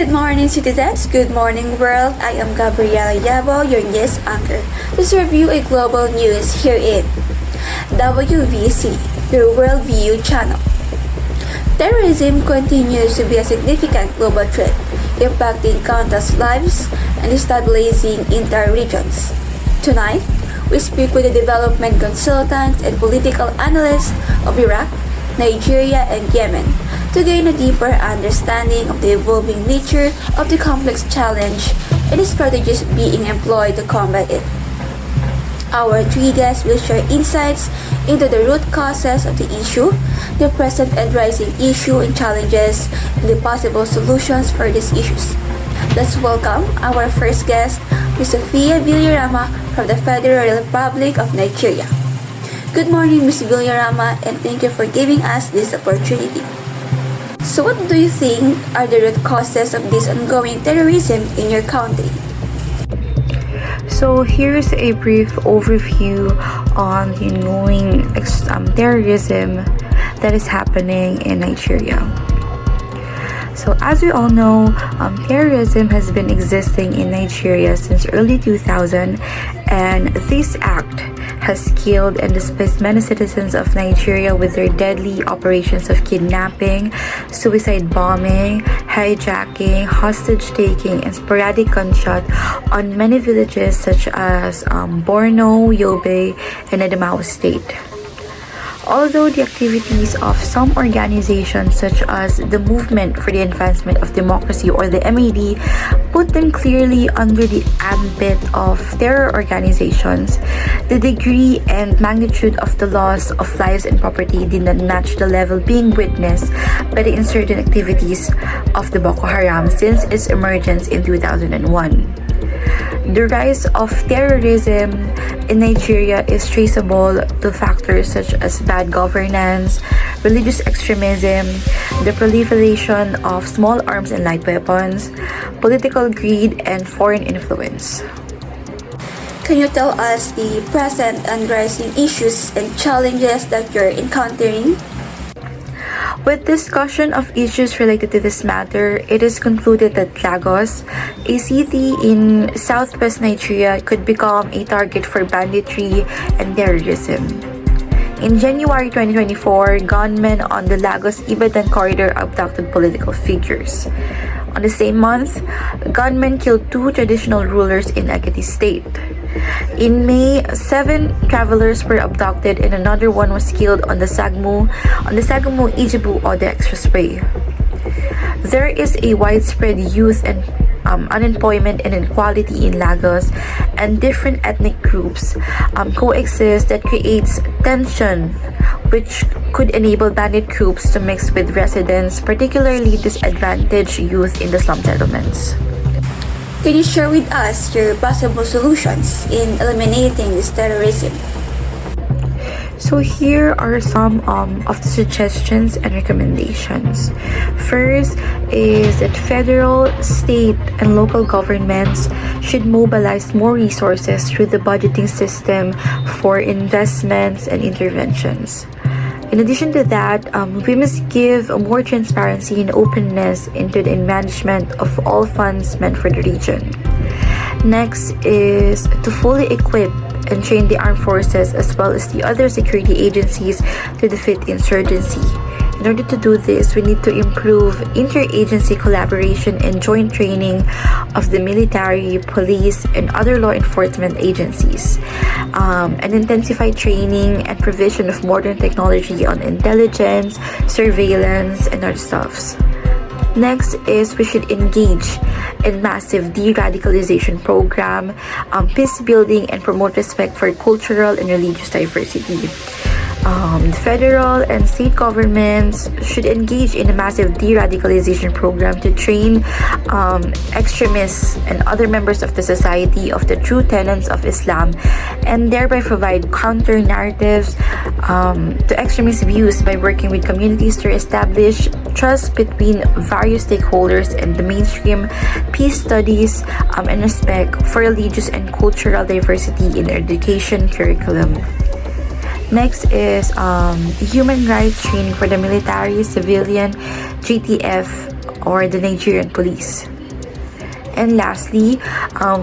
Good morning, citizens. Good morning, world. I am Gabriela Yabo, your news anchor. Let's review a global news here in WVC, your worldview channel. Terrorism continues to be a significant global threat, impacting countless lives and destabilizing entire regions. Tonight, we speak with the development consultants and political analysts of Iraq, Nigeria, and Yemen to gain a deeper understanding of the evolving nature of the complex challenge and the strategies being employed to combat it. Our three guests will share insights into the root causes of the issue, the present and rising issue and challenges, and the possible solutions for these issues. Let's welcome our first guest, Ms. Sofia Villarama from the Federal Republic of Nigeria. Good morning, Ms. Villarama, and thank you for giving us this opportunity. So what do you think are the root causes of this ongoing terrorism in your country? So here's a brief overview on the ongoing terrorism that is happening in Nigeria. So as we all know, terrorism has been existing in Nigeria since early 2000, and this act has killed and displaced many citizens of Nigeria with their deadly operations of kidnapping, suicide bombing, hijacking, hostage-taking, and sporadic gunshot on many villages such as Borno, Yobe, and Adamawa State. Although the activities of some organizations such as the Movement for the Advancement of Democracy or the MAD put them clearly under the ambit of terror organizations, the degree and magnitude of the loss of lives and property did not match the level being witnessed by the insurgent activities of the Boko Haram since its emergence in 2001. The rise of terrorism in Nigeria is traceable to factors such as bad governance, religious extremism, the proliferation of small arms and light weapons, political greed, and foreign influence. Can you tell us the present and rising issues and challenges that you're encountering? With discussion of issues related to this matter, it is concluded that Lagos, a city in southwest Nigeria, could become a target for banditry and terrorism. In January 2024, gunmen on the Lagos-Ibadan corridor abducted political figures. On the same month, gunmen killed two traditional rulers in Ekiti State. In May, 7 travelers were abducted and another one was killed on the Sagamo-Ijebu-Ode Expressway. There is a widespread youth and unemployment and inequality in Lagos, and different ethnic groups coexist that creates tension which could enable bandit groups to mix with residents, particularly disadvantaged youth in the slum settlements. Can you share with us your possible solutions in eliminating this terrorism? So here are some of the suggestions and recommendations. First is that federal, state, and local governments should mobilize more resources through the budgeting system for investments and interventions. In addition to that, we must give more transparency and openness into the management of all funds meant for the region. Next is to fully equip and train the armed forces as well as the other security agencies to defeat insurgency. In order to do this, we need to improve interagency collaboration and joint training of the military, police, and other law enforcement agencies, and intensify training and provision of modern technology on intelligence, surveillance, and other stuffs. Next is we should engage in massive de-radicalization program, peace building, and promote respect for cultural and religious diversity. The federal and state governments should engage in a massive de-radicalization program to train extremists and other members of the society of the true tenets of Islam, and thereby provide counter narratives to extremist views by working with communities to establish trust between various stakeholders and the mainstream peace studies and respect for religious and cultural diversity in education curriculum. Next is human rights training for the military, civilian, GTF, or the Nigerian police. And lastly,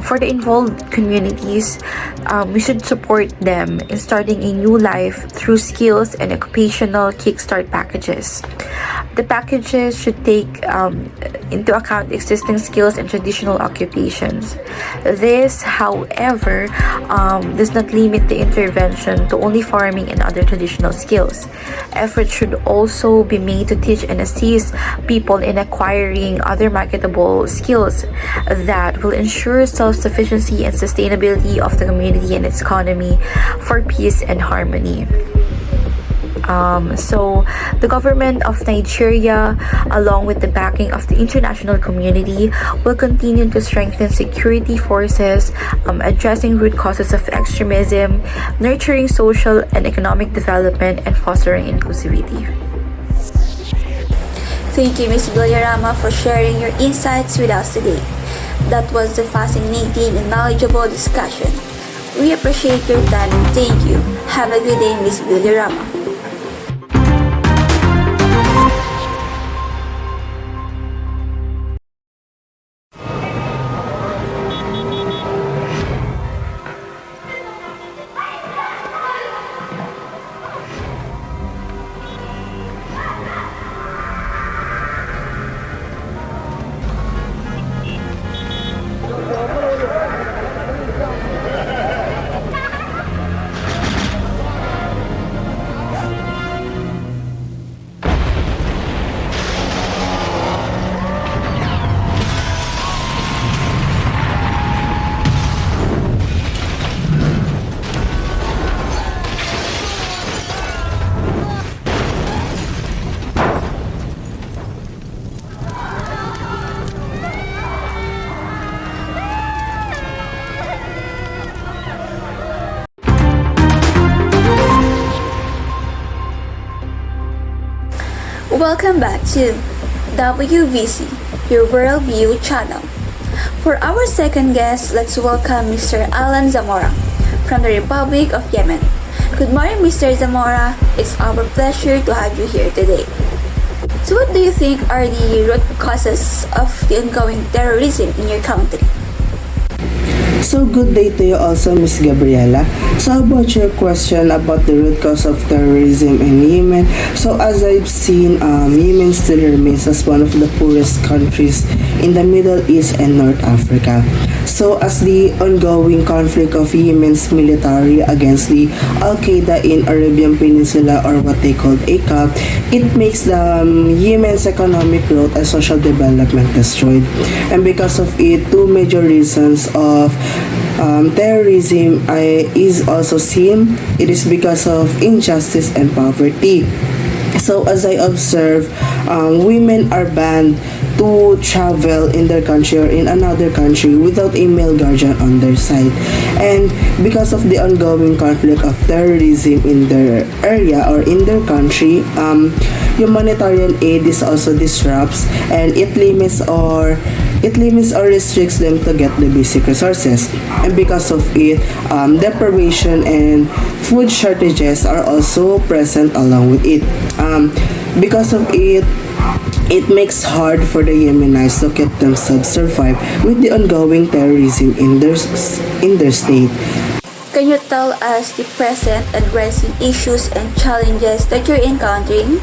for the involved communities, we should support them in starting a new life through skills and occupational kickstart packages. The packages should take into account existing skills and traditional occupations. This, however, does not limit the intervention to only farming and other traditional skills. Efforts should also be made to teach and assist people in acquiring other marketable skills that will ensure self-sufficiency and sustainability of the community and its economy for peace and harmony. So the government of Nigeria, along with the backing of the international community, will continue to strengthen security forces, addressing root causes of extremism, nurturing social and economic development, and fostering inclusivity. Thank you, Ms. Villarama, for sharing your insights with us today. That was a fascinating and knowledgeable discussion. We appreciate your time and thank you. Have a good day, Ms. Villarama. Welcome back to WVC, your Worldview channel. For our second guest, let's welcome Mr. Alan Zamora from the Republic of Yemen. Good morning, Mr. Zamora. It's our pleasure to have you here today. So what do you think are the root causes of the ongoing terrorism in your country? So good day to you also, Miss Gabriela. So about your question about the root cause of terrorism in Yemen. So as I've seen, Yemen still remains as one of the poorest countries in the Middle East and North Africa. So as the ongoing conflict of Yemen's military against the Al-Qaeda in Arabian Peninsula, or what they call ACAP, it makes the Yemen's economic growth and social development destroyed. And because of it, two major reasons of terrorism is also seen. It is because of injustice and poverty. So as I observe, women are banned to travel in their country or in another country without a male guardian on their side. And because of the ongoing conflict of terrorism in their area or in their country, humanitarian aid is also disrupts, and it limits or restricts them to get the basic resources. And because of it, deprivation and food shortages are also present along with it. Because of it, it makes hard for the Yemenites to keep themselves survive with the ongoing terrorism in their state. Can you tell us the present and rising issues and challenges that you're encountering?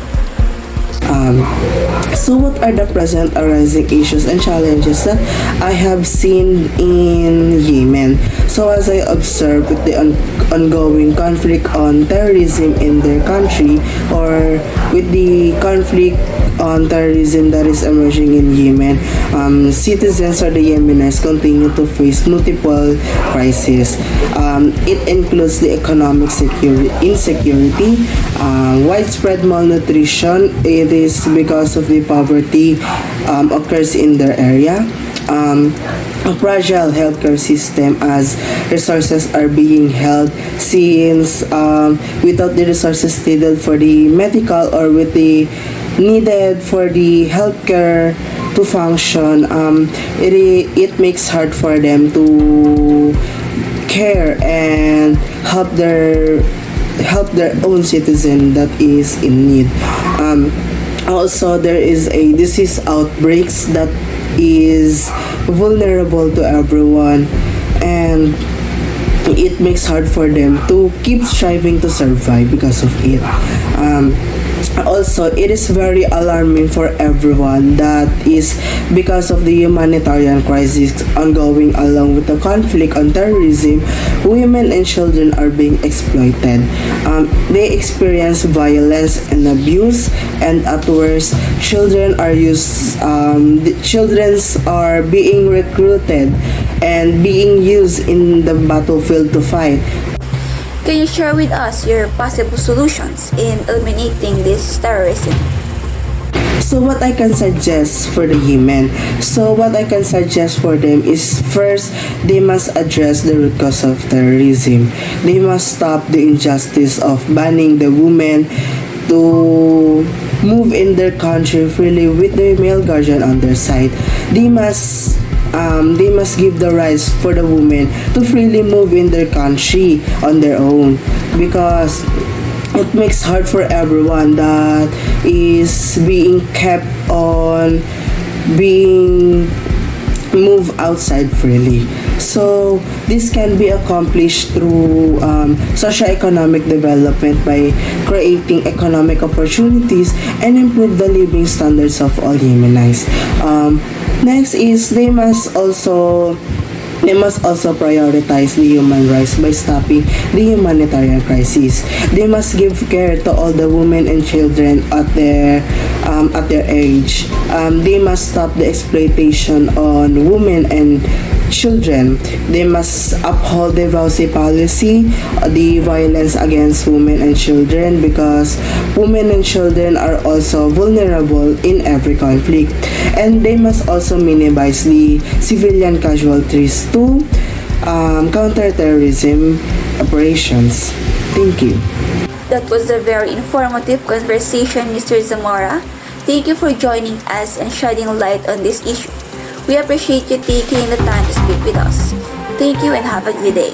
So what are the present arising issues and challenges that I have seen in Yemen? So as I observe with the ongoing conflict on terrorism in their country, or with the conflict on terrorism that is emerging in Yemen, citizens or the Yemenis continue to face multiple crises. It includes the economic insecurity, widespread malnutrition. It is because of the poverty occurs in their area. A fragile healthcare system, as resources are being held since without the resources needed for the medical or with the needed for the healthcare to function, it makes hard for them to care and help their own citizen that is in need. Also, there is a disease outbreaks that is vulnerable to everyone, and it makes hard for them to keep striving to survive because of it. Also, it is very alarming for everyone that is because of the humanitarian crisis ongoing along with the conflict on terrorism. Women and children are being exploited. They experience violence and abuse, and at worst, children are being recruited and being used in the battlefield to fight. Can you share with us your possible solutions in eliminating this terrorism? So what I can suggest for the women, is first, they must address the root cause of terrorism. They must stop the injustice of banning the women to move in their country freely with their male guardian on their side. They must give the rights for the women to freely move in their country on their own, because it makes hard for everyone that is being kept on being moved outside freely. So this can be accomplished through socio-economic development by creating economic opportunities and improve the living standards of all humanized. Next is they must also prioritize the human rights by stopping the humanitarian crisis. They must give care to all the women and children at their age. They must stop the exploitation on women and children. They must uphold the VAUSI policy, the violence against women and children, because women and children are also vulnerable in every conflict. And they must also minimize the civilian casualties to counter-terrorism operations. Thank you. That was a very informative conversation, Mr. Zamora. Thank you for joining us and shedding light on this issue. We appreciate you taking the time to speak with us. Thank you and have a good day.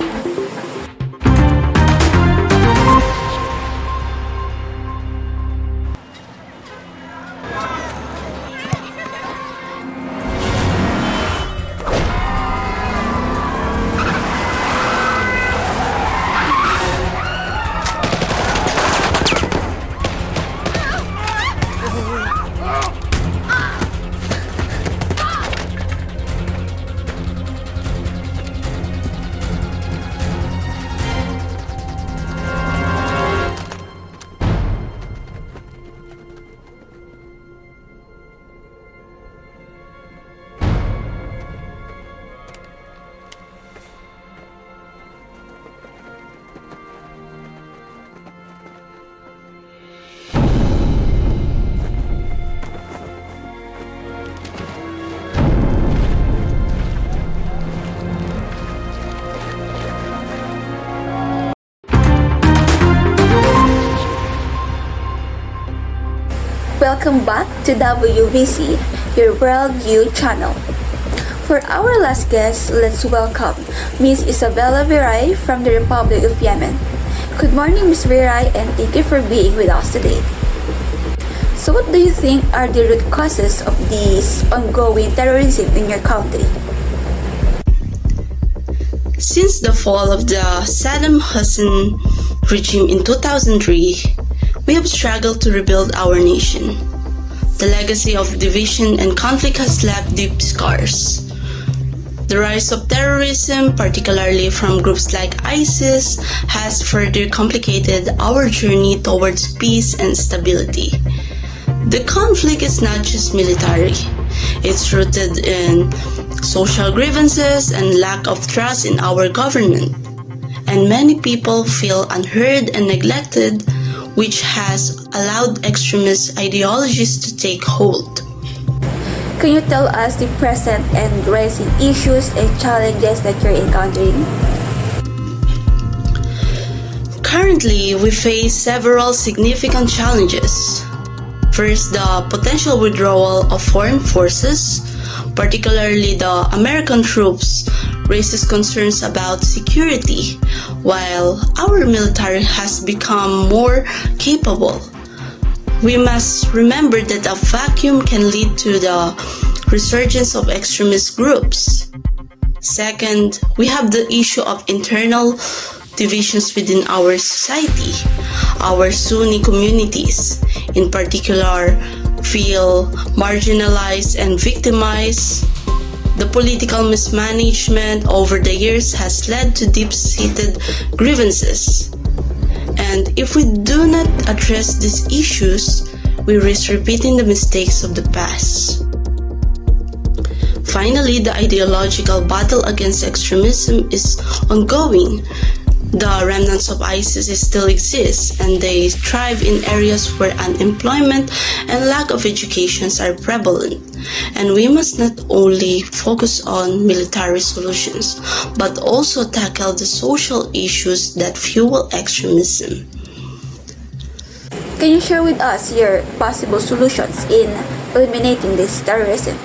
Welcome back to WVC, your Worldview channel. For our last guest, let's welcome Ms. Isabella Viray from the Republic of Yemen. Good morning, Ms. Viray, and thank you for being with us today. So what do you think are the root causes of this ongoing terrorism in your country? Since the fall of the Saddam Hussein regime in 2003, we have struggled to rebuild our nation. The legacy of division and conflict has left deep scars. The rise of terrorism, particularly from groups like ISIS, has further complicated our journey towards peace and stability. The conflict is not just military. It's rooted in social grievances and lack of trust in our government. And many people feel unheard and neglected, which has allowed extremist ideologies to take hold. Can you tell us the present and rising issues and challenges that you're encountering? Currently, we face several significant challenges. First, the potential withdrawal of foreign forces, particularly the American troops, raises concerns about security, while our military has become more capable. we must remember that a vacuum can lead to the resurgence of extremist groups. Second, we have the issue of internal divisions within our society. Our Sunni communities, in particular, feel marginalized and victimized. The political mismanagement over the years has led to deep-seated grievances. And if we do not address these issues, we risk repeating the mistakes of the past. Finally, the ideological battle against extremism is ongoing. The remnants of ISIS still exist, and they thrive in areas where unemployment and lack of education are prevalent. And we must not only focus on military solutions, but also tackle the social issues that fuel extremism. Can you share with us your possible solutions in eliminating this terrorism?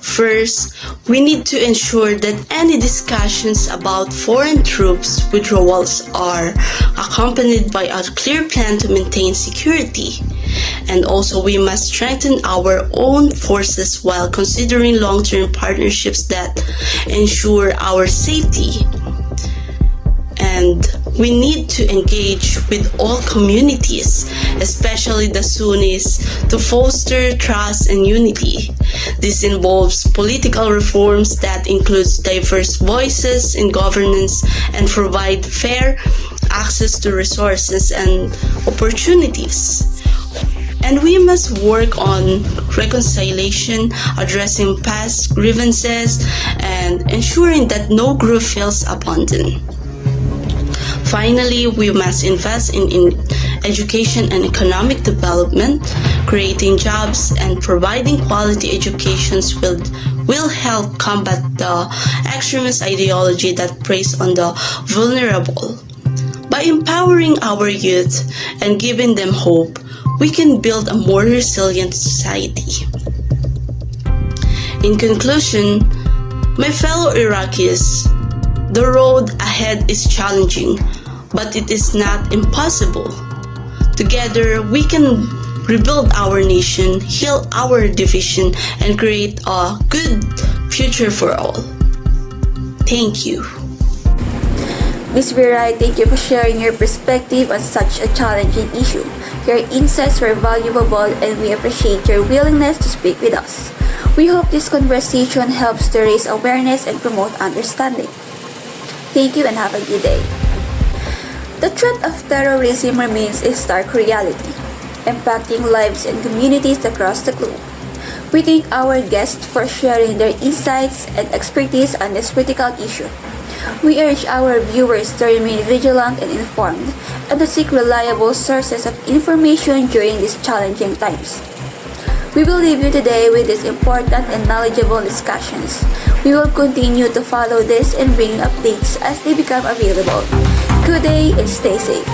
First, we need to ensure that any discussions about foreign troops withdrawals are accompanied by a clear plan to maintain security. And also, we must strengthen our own forces while considering long-term partnerships that ensure our safety. And we need to engage with all communities, especially the Sunnis, to foster trust and unity. This involves political reforms that includes diverse voices in governance and provide fair access to resources and opportunities. And we must work on reconciliation, addressing past grievances, and ensuring that no group feels abandoned. Finally, we must invest in education and economic development. Creating jobs and providing quality educations will help combat the extremist ideology that preys on the vulnerable. By empowering our youth and giving them hope, we can build a more resilient society. In conclusion, my fellow Iraqis, the road ahead is challenging, but it is not impossible. Together, we can rebuild our nation, heal our division, and create a good future for all. Thank you. Ms. Virai, thank you for sharing your perspective on such a challenging issue. Your insights were valuable and we appreciate your willingness to speak with us. We hope this conversation helps to raise awareness and promote understanding. Thank you and have a good day. The threat of terrorism remains a stark reality, impacting lives and communities across the globe. We thank our guests for sharing their insights and expertise on this critical issue. We urge our viewers to remain vigilant and informed and to seek reliable sources of information during these challenging times. We will leave you today with these important and knowledgeable discussions. We will continue to follow this and bring updates as they become available. Good day and stay safe.